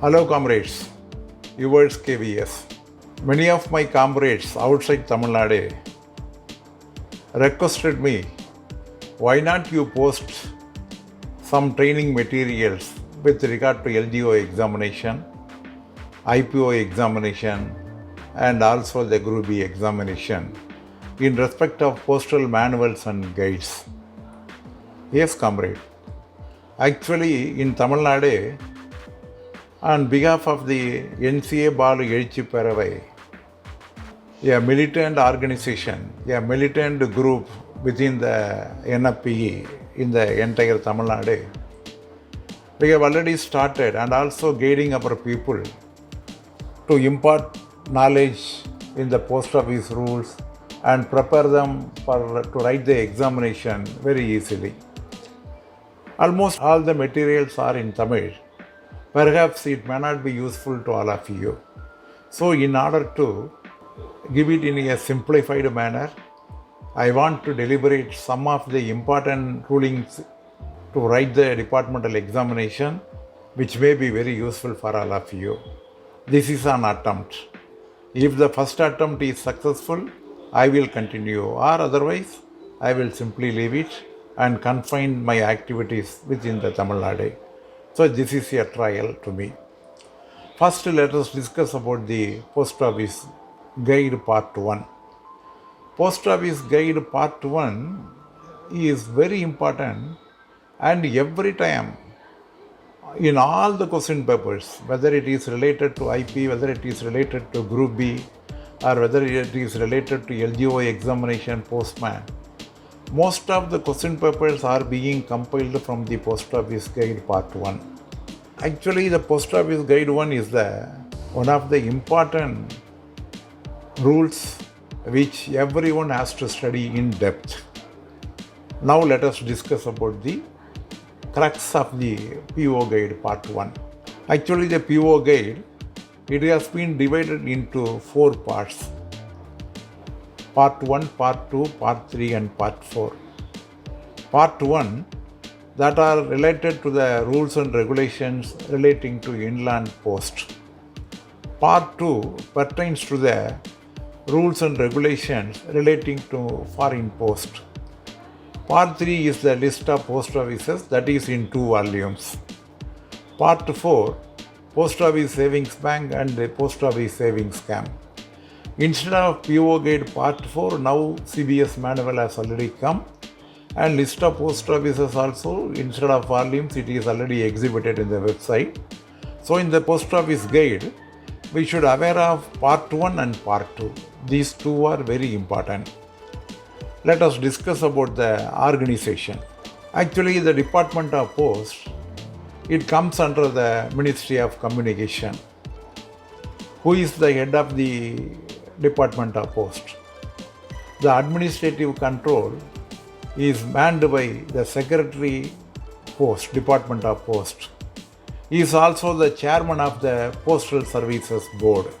Hello comrades, yours KVS. Many of my comrades outside Tamil Nadu requested me, why not you post some training materials with regard to LDO examination, IPO examination and also the Group B examination in respect of postal manuals and guides. Yes comrade, actually in Tamil Nadu, on behalf of the NCA Balu Ezhuchi Peravai, a militant organization, a militant group within the NFPE in the entire Tamil Nadu, we have already started and also guiding our people to impart knowledge in the post office rules and prepare them to write the examination very easily. Almost all the materials are in Tamil. Perhaps it may not be useful to all of you. So in order to give it in a simplified manner, I want to deliberate some of the important rulings to write the departmental examination, which may be very useful for all of you. This is an attempt. If the first attempt is successful, I will continue, or otherwise I will simply leave it and confine my activities within the Tamil Nadu. So this is a trial to me. First, let us discuss about the Post Office Guide Part 1. Post Office Guide Part 1 is very important, and every time in all the question papers, whether it is related to IP, whether it is related to Group B, or whether it is related to LGO examination postman, most of the question papers are being compiled from the Post Office Guide Part 1. Actually, the Post Office Guide 1 is one of the important rules which everyone has to study in depth. Now let us discuss about the crux of the PO Guide Part 1. Actually, the PO Guide, it has been divided into 4 parts. Part 1, Part 2, Part 3 and Part 4. Part 1 that are related to the rules and regulations relating to inland post. Part 2 pertains to the rules and regulations relating to foreign post. Part 3 is the list of post offices, that is in 2 volumes. Part 4, Post Office Savings Bank and the Post Office Savings Scam. Instead of PO Guide Part 4, now CBS manual has already come, and list of post offices also, instead of volumes, it is already exhibited in the website. So in the Post Office Guide, we should aware of Part 1 and Part 2. These two are very important. Let us discuss about the organization. Actually, the Department of Post, it comes under the Ministry of Communication. Who is the head of the Department of Post? The administrative control is manned by the Secretary Post, Department of Post. He is also the chairman of the Postal Services Board.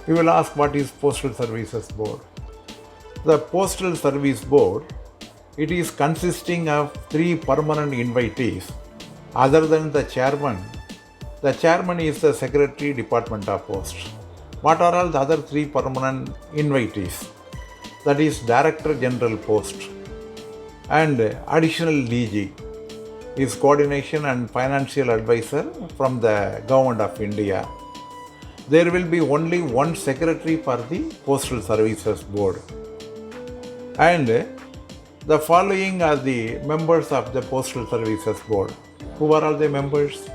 You will ask, what is Postal Services Board? The Postal Service Board, it is consisting of 3 permanent invitees. Other than the chairman is the Secretary, Department of Post. What are all the other 3 permanent invitees? That is Director General Post and Additional DG is Coordination and Financial Advisor from the Government of India. There will be only one Secretary for the Postal Services Board. And the following are the members of the Postal Services Board. Who are all the members?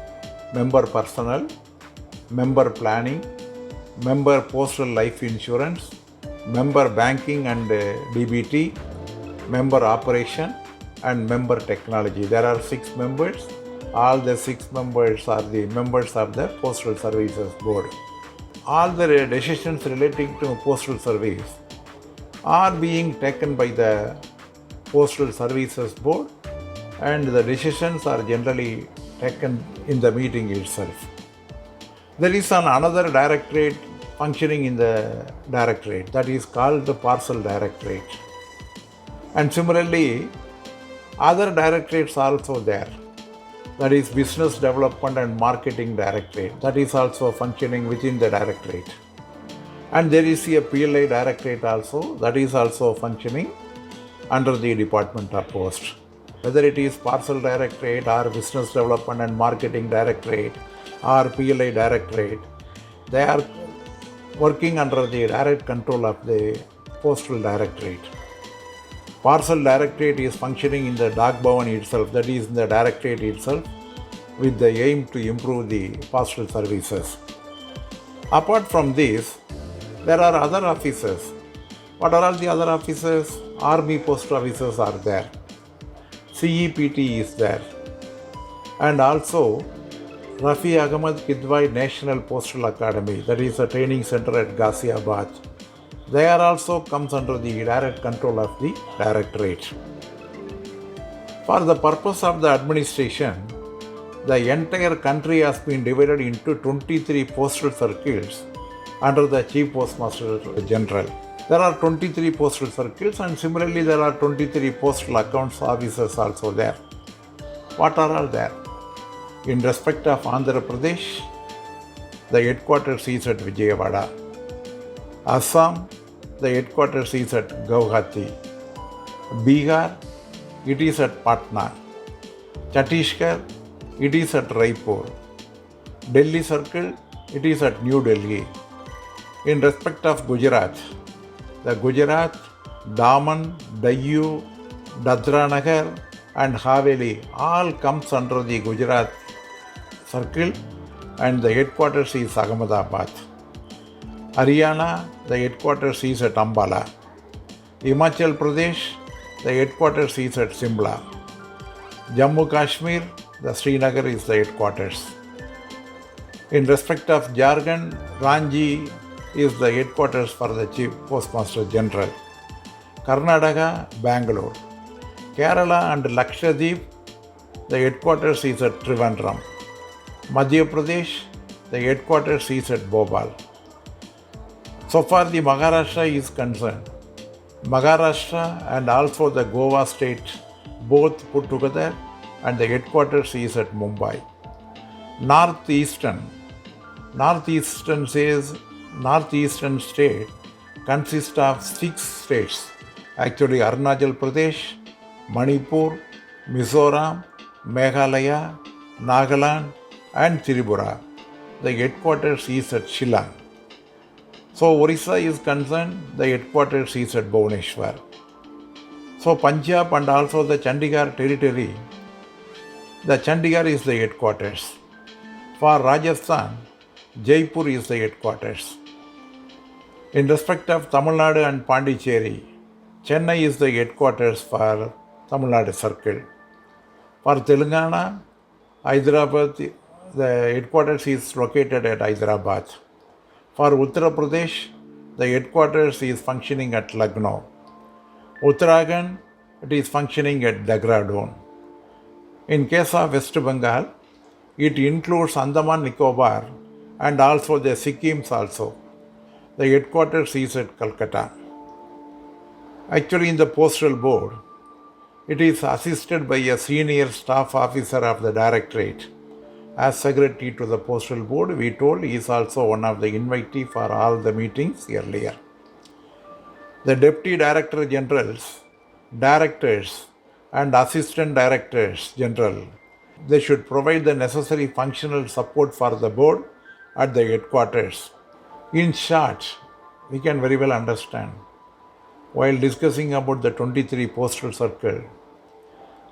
Member Personnel, Member Planning, Member Postal Life Insurance, Member Banking and DBT, Member Operation and Member Technology. There are 6 members. All the 6 members are the members of the Postal Services Board. All the decisions relating to postal service are being taken by the Postal Services Board, and the decisions are generally taken in the meeting itself. There is another directorate functioning in the directorate, that is called the Parcel Directorate. And similarly, other directorates are also there. that is Business Development and Marketing Directorate, that is also functioning within the directorate. And there is a PLI Directorate also, that is also functioning under the Department of Post. Whether it is Parcel Directorate or Business Development and Marketing Directorate or PLI Directorate, they are working under the direct control of the Postal Directorate. Parcel Directorate is functioning in the Dak Bhavan itself, that is in the Directorate itself, with the aim to improve the postal services. Apart from this, there are other offices. What are all the other offices? Army Post Offices are there. CEPT is there. And also, Rafi Ahmad Kidwai National Postal Academy, that is a training center at Ghaziabad. They are also comes under the direct control of the Directorate. For the purpose of the administration, the entire country has been divided into 23 postal circles under the Chief Postmaster General. There are 23 postal circles, and similarly there are 23 postal accounts officers also there. What are all there? In respect of Andhra Pradesh, the headquarters is at Vijayawada. Assam, the headquarters is at Guwahati. Bihar, it is at Patna. Chhattisgarh, it is at Raipur. Delhi Circle, it is at New Delhi. In respect of Gujarat, the Gujarat, Daman, Dayu, Dadra Nagar and Haveli all comes under the Gujarat Circle, and the headquarters is Ahmedabad. Haryana, the headquarters is at Ambala. Himachal Pradesh, the headquarters is at Simla. Jammu Kashmir, the Srinagar is the headquarters. In respect of Jharkhand, Ranchi is the headquarters for the Chief Postmaster General. Karnataka, Bangalore. Kerala and Lakshadweep, the headquarters is at Trivandrum. Madhya Pradesh, the headquarters is at Bhopal. So far the Maharashtra is concerned. Maharashtra and also the Goa state both put together, and the headquarters is at Mumbai. Northeastern state consists of 6 states. Actually, Arunachal Pradesh, Manipur, Mizoram, Meghalaya, Nagaland and Tripura. The headquarters is at Shillong. So Orissa is concerned, the headquarters is at Bhubaneswar. So Punjab and also the Chandigarh territory, the Chandigarh is the headquarters. For Rajasthan, Jaipur is the headquarters. In respect of Tamil Nadu and Pondicherry, Chennai is the headquarters for Tamil Nadu Circle. For Telangana, Hyderabad, the headquarters is located at Hyderabad. For Uttar Pradesh, the headquarters is functioning at Lucknow. Uttarakhand, it is functioning at Dehradun. In case of West Bengal, it includes Andaman Nicobar and also the Sikkims also. The headquarters is at Calcutta. Actually, in the Postal Board, it is assisted by a senior staff officer of the Directorate. As Secretary to the Postal Board, we told he is also one of the invitees for all the meetings earlier. The Deputy Director Generals, Directors and Assistant Directors General, they should provide the necessary functional support for the Board at the headquarters. In short, we can very well understand, while discussing about the 23 postal circle,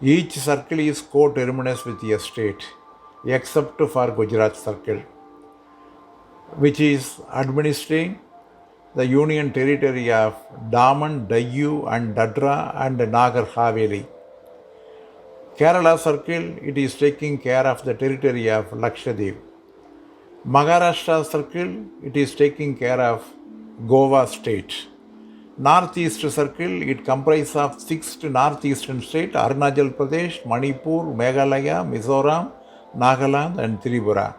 each circle is co-terminus with a state, except for Gujarat Circle, which is administering the Union Territory of Daman, Dayu and Dadra and Nagar Haveli. Kerala Circle, it is taking care of the territory of Lakshadweep. Maharashtra Circle, it is taking care of Goa State. Northeast Circle, it comprises of 6 northeastern states, Arunachal Pradesh, Manipur, Meghalaya, Mizoram, Nagaland and Tripura.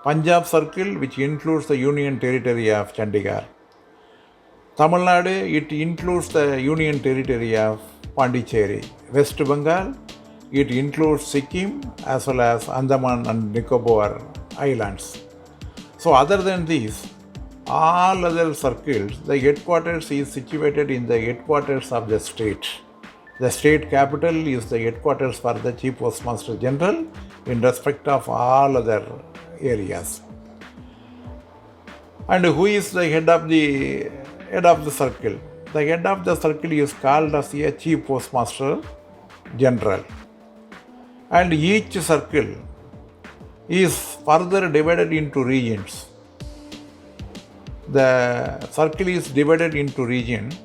Punjab Circle, which includes the Union Territory of Chandigarh. Tamil Nadu, it includes the Union Territory of Pondicherry. West Bengal, It includes Sikkim as well as Andaman and Nicobar Islands. So other than these, all other circles, the headquarters is situated in the headquarters of the state. The state capital is the headquarters for the Chief Postmaster General in respect of all other areas. And who is the head of the circle? The head of the circle is called as a Chief Postmaster General. And each circle is further divided into regions. The circle is divided into regions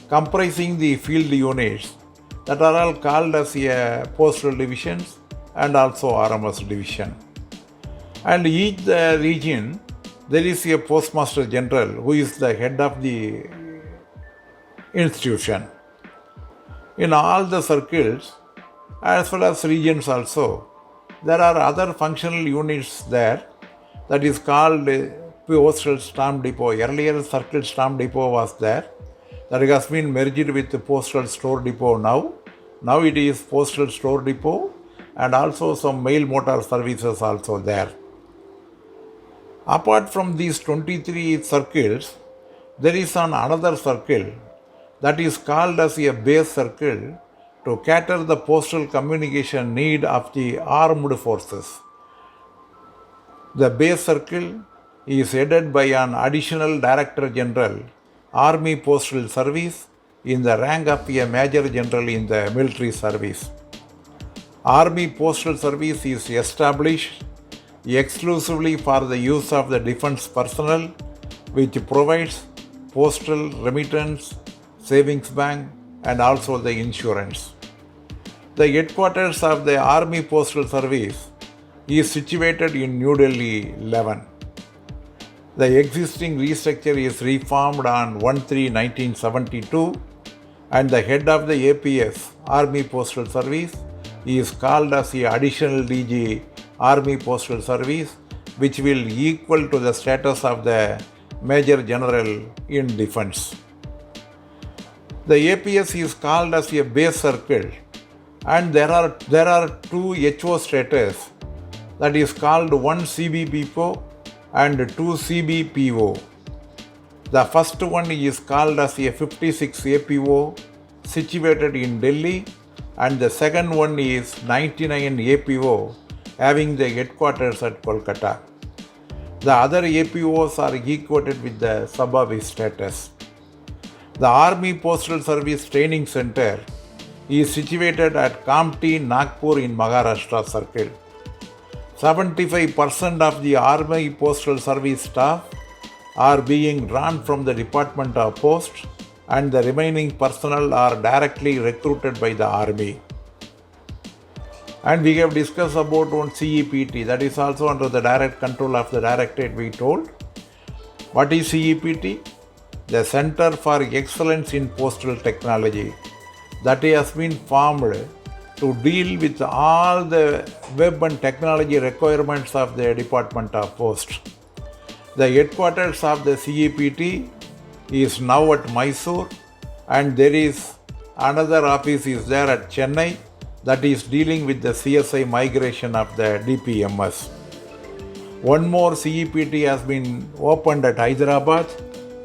comprising the field units that are all called as a postal divisions and also RMS division. And each region there is a Postmaster General who is the head of the institution. In all the circles as well as regions also, there are other functional units there that is called Postal Stamp Depot. Earlier Circle Stamp Depot was there. That has been merged with the Postal Store Depot now. Now it is Postal Store Depot and also some mail motor services also there. Apart from these 23 circles, there is another circle that is called as a base circle to cater the postal communication need of the armed forces. The base circle is headed by an additional Director General, Army Postal Service, in the rank of a Major General in the military service. Army Postal Service is established exclusively for the use of the defense personnel, which provides postal remittance, savings bank, and also the insurance. The headquarters of the Army Postal Service is situated in New Delhi 11. The existing restructure is reformed on 1/3/1972, and the head of the APS, Army Postal Service, is called as the additional DG Army Postal Service, which will equal to the status of the Major General in Defense. The APS is called as a base circle, and there are two HO status, that is called one CBPO and two CBPO. The first one is called as a 56 APO situated in Delhi, and the second one is 99 APO having the headquarters at Kolkata. The other APOs are equated with the sub-office status. The Army Postal Service Training Center is situated at Kamptee, Nagpur in Maharashtra Circle. 75% of the Army Postal Service staff are being drawn from the Department of Post, and the remaining personnel are directly recruited by the Army. And we have discussed about one CEPT, that is also under the direct control of the Directorate, we told. What is CEPT? The Center for Excellence in Postal Technology, that has been formed to deal with all the web and technology requirements of the Department of Post. The headquarters of the CEPT is now at Mysore, and there is another office is there at Chennai that is dealing with the CSI migration of the DPMS. One more CEPT has been opened at Hyderabad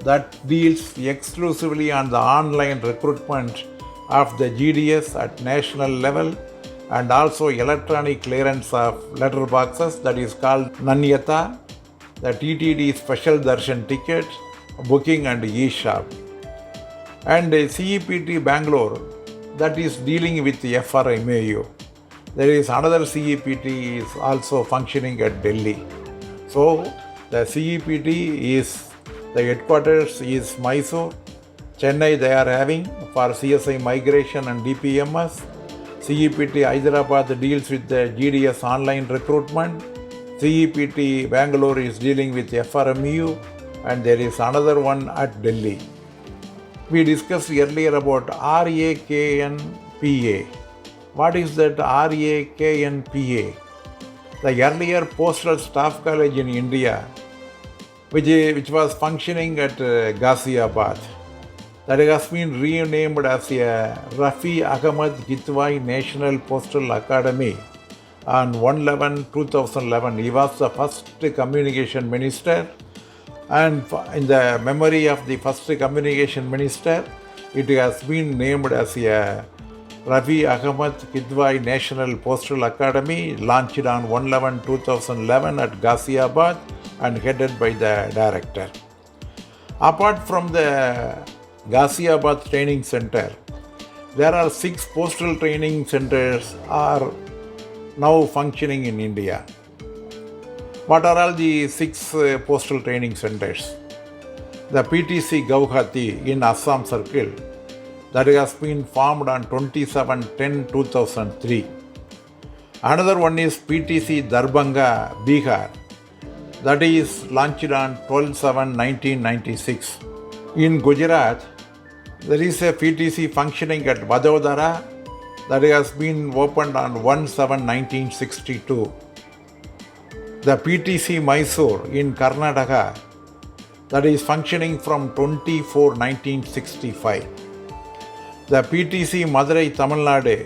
that deals exclusively on the online recruitment of the GDS at national level, and also electronic clearance of letter boxes, that is called Nanyata, the TTD Special Darshan ticket, booking and e-shop. And CEPT Bangalore, that is dealing with the FRMAU. There is another CEPT is also functioning at Delhi. So the CEPT is, the headquarters is Mysore. Chennai they are having for CSI migration and DPMS. CEPT Hyderabad deals with the GDS online recruitment. CEPT Bangalore is dealing with FRMU, and there is another one at Delhi. We discussed earlier about RAKNPA. What is that RAKNPA? The earlier Postal Staff College in India, which was functioning at Ghaziabad. that has been renamed as a Rafi Ahmad Gitwai National Postal Academy on 1/11/2011. He was the first communication minister, and in the memory of the first communication minister, it has been named as a Rafi Ahmad Gitwai National Postal Academy, launched on 1/11/2011 at Ghaziabad and headed by the director. Apart from the Ghaziabad Training Center, there are 6 postal training centers are now functioning in India. What are all the 6 postal training centers? The PTC Guwahati in Assam Circle, that has been formed on 27/10/2003. Another one is PTC Darbhanga, Bihar, that is launched on 12/7/1996. In Gujarat, there is a PTC functioning at Vadodara that has been opened on 1/7/1962. The PTC Mysore in Karnataka, that is functioning from 24/1965. The PTC Madurai, Tamil Nadu,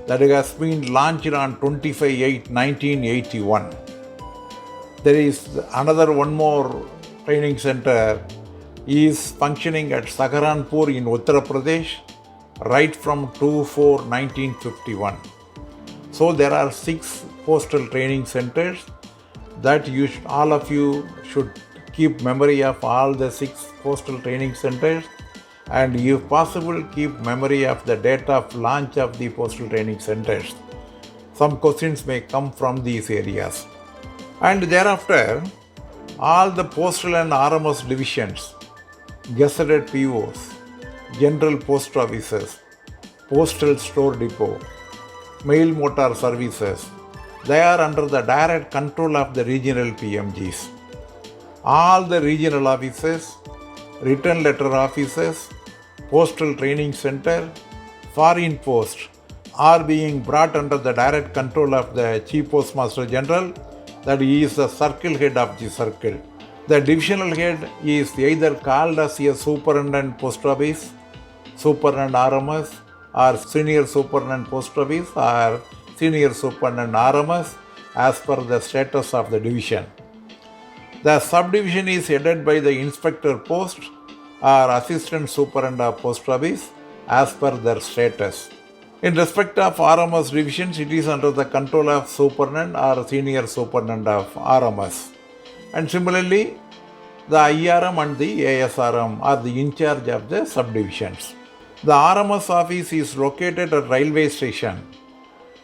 that has been launched on 25/8/1981. There is another one more training center is functioning at Saharanpur in Uttar Pradesh right from 2/4/1951. So there are 6 postal training centers that all of you should keep memory of all the 6 postal training centers, and if possible keep memory of the date of launch of the postal training centers. Some questions may come from these areas. And thereafter, all the postal and RMS divisions, gazetted POs, general post offices, postal store depot, mail motor services, they are under the direct control of the regional PMGs. All the regional offices, return letter offices, postal training center, foreign post are being brought under the direct control of the Chief Postmaster General, that he is the circle head of the circle. The divisional head is either called as a superintendent post office, superintendent RMS, or senior superintendent post office, or senior superintendent RMS as per the status of the division. The subdivision is headed by the inspector post or assistant superintendent of post office as per their status. In respect of RMS divisions, it is under the control of superintendent or senior superintendent of RMS. And similarly, the IRM and the ASRM are the in charge of the subdivisions. The RMS office is located at railway station,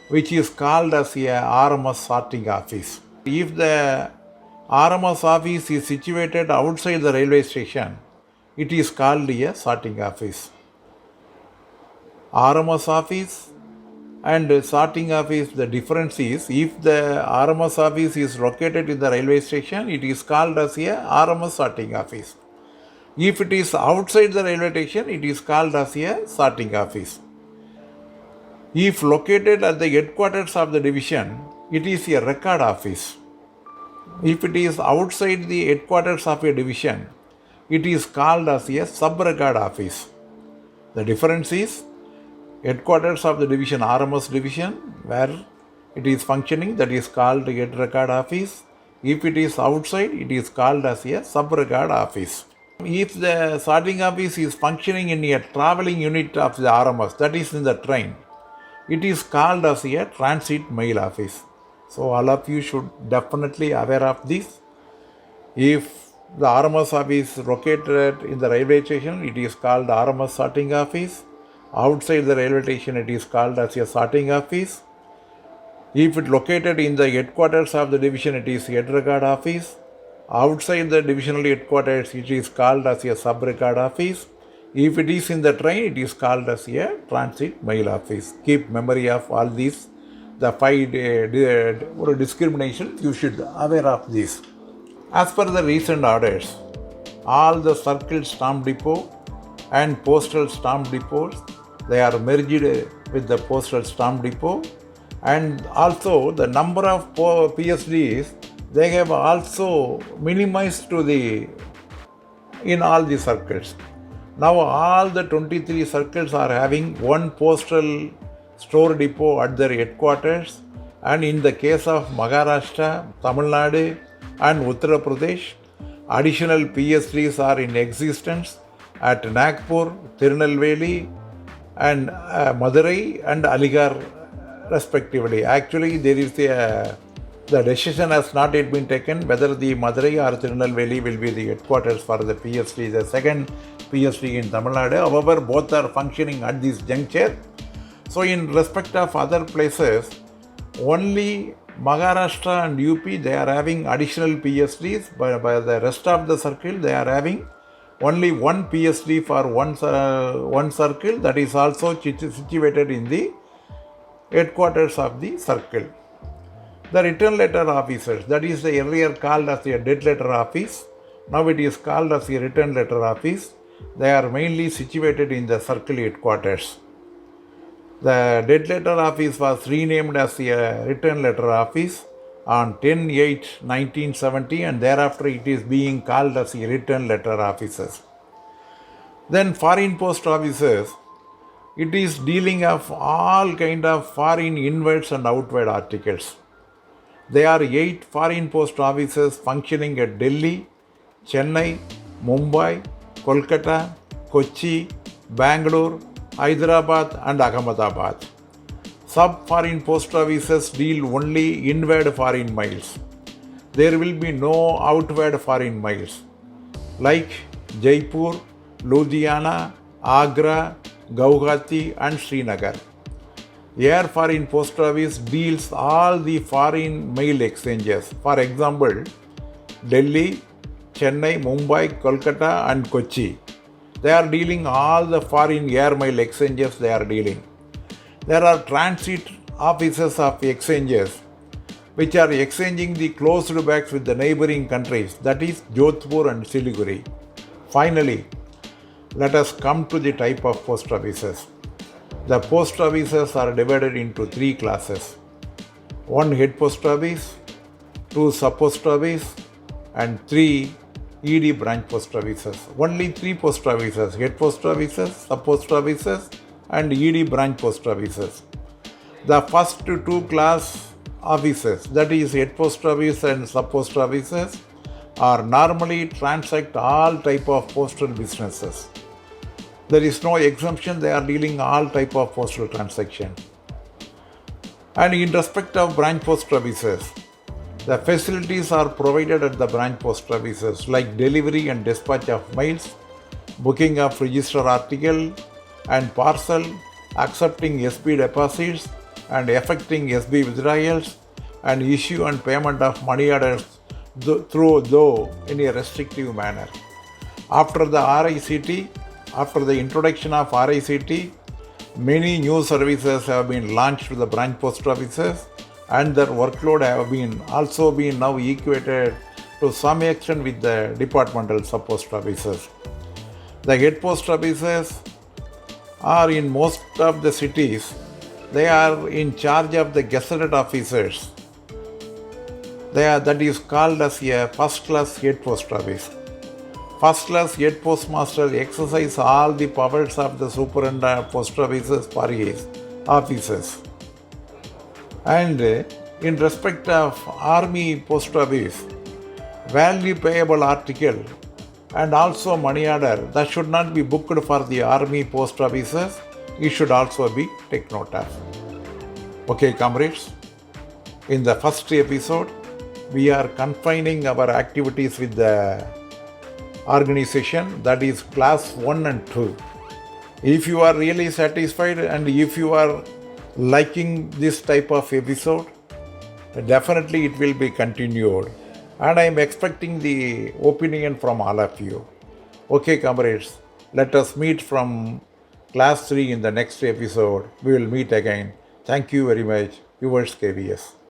which is called as a RMS sorting office. If the RMS office is situated outside the railway station, it is called a sorting office. RMS office and sorting office, the difference is, if the RMS office is located in the railway station, it is called as a RMS sorting office. If it is outside the railway station, it is called as a sorting office. If located at the headquarters of the division, it is a record office. If it is outside the headquarters of a division, it is called as a sub-record office. The difference is, headquarters of the division, RMS division, where it is functioning, that is called head record office. If it is outside, it is called as a sub-record office. If the sorting office is functioning in a traveling unit of the RMS, that is in the train, it is called as a transit mail office. So all of you should definitely aware of this. If the RMS office is located in the railway station, it is called RMS sorting office. Outside the railway station, it is called as a sorting office. If it located in the headquarters of the division, it is head record office. Outside the divisional headquarters, it is called as a sub-record office. If it is in the train, it is called as a transit mail office. Keep memory of all these. The 5 discriminations, you should aware of this. As per the recent orders, all the circle stamp depot and postal stamp depots, they are merged with the postal stamp depot, and also the number of PSDs, they have also minimized in all the circles. Now all the 23 circles are having one postal store depot at their headquarters, and in the case of Maharashtra, Tamil Nadu and Uttar Pradesh, additional PSDs are in existence at Nagpur, Tirunelveli and Madurai and Aligarh respectively. Actually, the decision has not yet been taken whether the Madurai or Tirunelveli will be the headquarters for the PSD, the second PSD in Tamil Nadu. However, both are functioning at this juncture. So, in respect of other places, only Maharashtra and UP, they are having additional PSDs, but by the rest of the circle, they are having only one PSD for one circle, that is also situated in the headquarters of the circle. The return letter officers, that is the earlier called as a dead letter office, now it is called as a return letter office. They are mainly situated in the circle headquarters. The dead letter office was renamed as a return letter office on 10/8/1970, and thereafter it is being called as a return letter offices. Then foreign post offices, it is dealing of all kind of foreign inwards and outward articles. There are 8 foreign post offices functioning at Delhi, Chennai, Mumbai, Kolkata, Kochi, Bangalore, Hyderabad and Ahmedabad. Sub-foreign post offices deal only inward foreign miles. There will be no outward foreign miles like Jaipur, Ludhiana, Agra, Guwahati and Srinagar. Air Foreign Post Office deals all the foreign mail exchanges. For example, Delhi, Chennai, Mumbai, Kolkata and Kochi. They are dealing all the foreign air mail exchanges they are dealing. There are transit offices of exchanges which are exchanging the closed bags with the neighboring countries, that is Jodhpur and Siliguri. Finally, let us come to the type of post offices. The post offices are divided into 3 classes. 1 head post office, 2 sub post office and 3 ED branch post offices. Only 3 post offices: head post offices, sub post offices and ED branch post offices. The first 2 class offices, that is head post office and sub post offices, are normally transact all type of postal businesses. There is no exemption, they are dealing all type of postal transaction. And in respect of branch post offices, the facilities are provided at the branch post offices like delivery and dispatch of mails, booking of register article and parcel, accepting SB deposits and effecting SB withdrawals, and issue and payment of money orders though in a restrictive manner. After the introduction of RICT, many new services have been launched to the branch post offices, and their workload have also been now equated to some extent with the departmental sub post offices. The head post offices are in most of the cities. They are in charge of the gazetted officers. That is called as a first class head post office. First class head postmaster exercise all the powers of the superintendent of post offices for his offices. And in respect of army post office, value payable article and also money order that should not be booked for the army post offices, it should also be taken note of. Okay, comrades, in the first episode, we are confining our activities with the organization, that is class 1 and 2. If you are really satisfied and if you are liking this type of episode, definitely it will be continued, and I am expecting the opinion from all of you. Okay, comrades, let us meet from class 3 in the next episode. We will meet again. Thank you very much. Yours KVS.